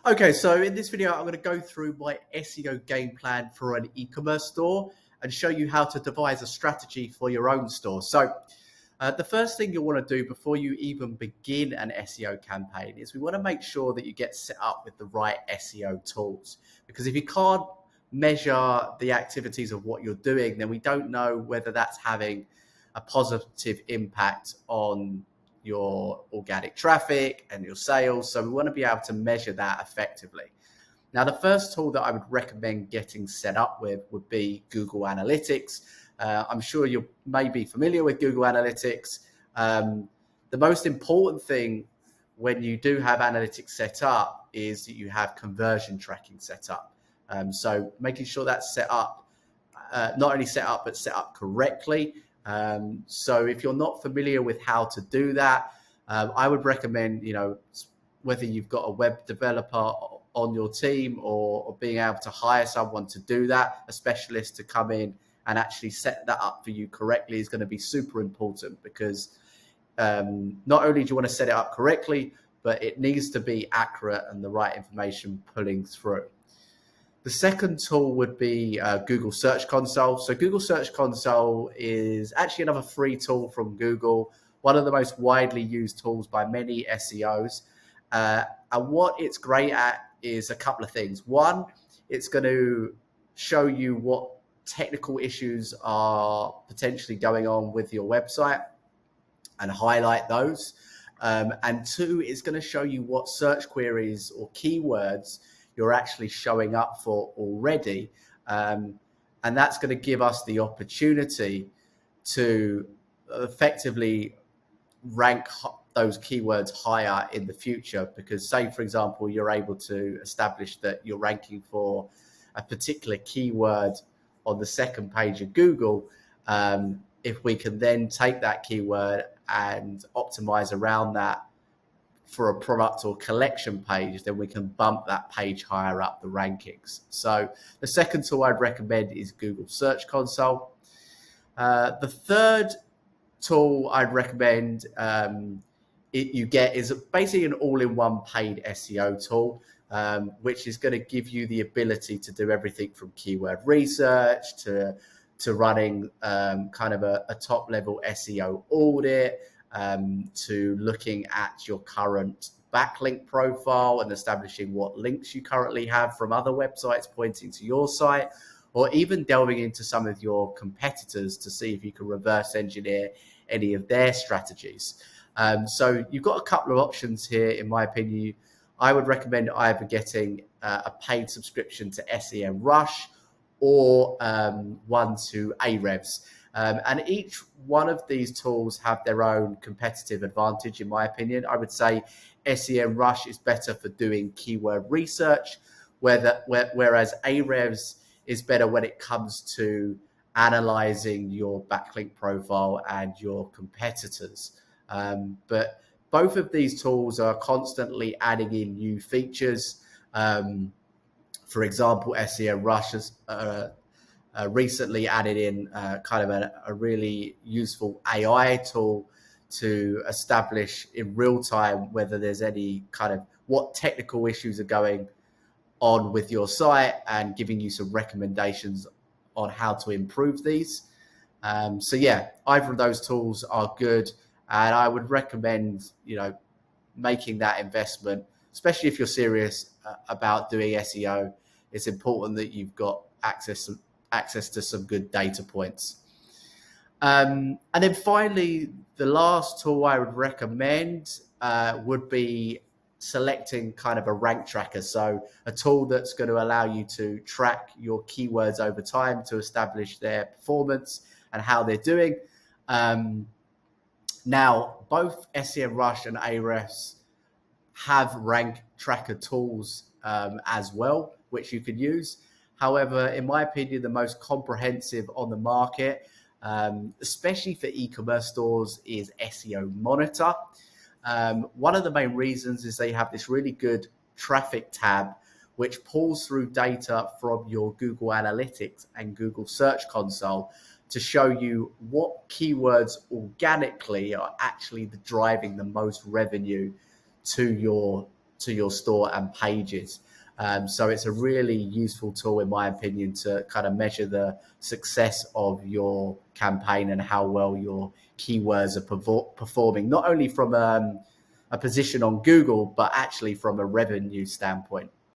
Okay, so in this video, I'm going to go through my SEO game plan for an e-commerce store and show you how to devise a strategy for your own store. So the first thing you'll want to do before you even begin an SEO campaign is we want to make sure that you get set up with the right SEO tools. Because if you can't measure the activities of what you're doing, then we don't know whether that's having a positive impact on your organic traffic and your sales. So we want to be able to measure that effectively. Now, the first tool that I would recommend getting set up with would be Google Analytics. I'm sure you may be familiar with Google Analytics. The most important thing when you do have analytics set up is that you have conversion tracking set up. So making sure that's set up, not only set up, but set up correctly. So if you're not familiar with how to do that, I would recommend, whether you've got a web developer on your team or being able to hire someone to do that, a specialist to come in and actually set that up for you correctly is going to be super important, because not only do you want to set it up correctly, but it needs to be accurate and the right information pulling through. The second tool would be Google Search Console. So Google Search Console is actually another free tool from Google, one of the most widely used tools by many SEOs. And what it's great at is a couple of things. One, it's going to show you what technical issues are potentially going on with your website and highlight those. And two, it's going to show you what search queries or keywords you're actually showing up for already. And that's going to give us the opportunity to effectively rank those keywords higher in the future. Because say, for example, you're able to establish that you're ranking for a particular keyword on the second page of Google. If we can then take that keyword and optimize around that for a product or collection page, then we can bump that page higher up the rankings. So the second tool I'd recommend is Google Search Console. The third tool I'd recommend you get is basically an all-in-one paid SEO tool, which is going to give you the ability to do everything from keyword research to running kind of a top-level SEO audit, to looking at your current backlink profile and establishing what links you currently have from other websites pointing to your site, or even delving into some of your competitors to see if you can reverse engineer any of their strategies. So you've got a couple of options here, in my opinion. I would recommend either getting a paid subscription to SEMrush or one to Ahrefs. And each one of these tools have their own competitive advantage, in my opinion. I would say SEMrush is better for doing keyword research, whereas Ahrefs is better when it comes to analyzing your backlink profile and your competitors. But both of these tools are constantly adding in new features. For example, SEMrush has recently added in kind of a really useful AI tool to establish in real time whether there's any kind of what technical issues are going on with your site, and giving you some recommendations on how to improve these. So yeah, either of those tools are good, and I would recommend making that investment, especially if you're serious about doing SEO. It's important that you've got access to some good data points. And then finally, the last tool I would recommend would be selecting kind of a rank tracker. So a tool that's going to allow you to track your keywords over time to establish their performance and how they're doing. Now, both SEMrush and Ahrefs have rank tracker tools as well, which you can use. However, in my opinion, the most comprehensive on the market, especially for e-commerce stores, is SEO Monitor. One of the main reasons is they have this really good traffic tab, which pulls through data from your Google Analytics and Google Search Console to show you what keywords organically are actually driving the most revenue to your to your store and pages. So it's a really useful tool, in my opinion, to kind of measure the success of your campaign and how well your keywords are performing, not only from a position on Google, but actually from a revenue standpoint.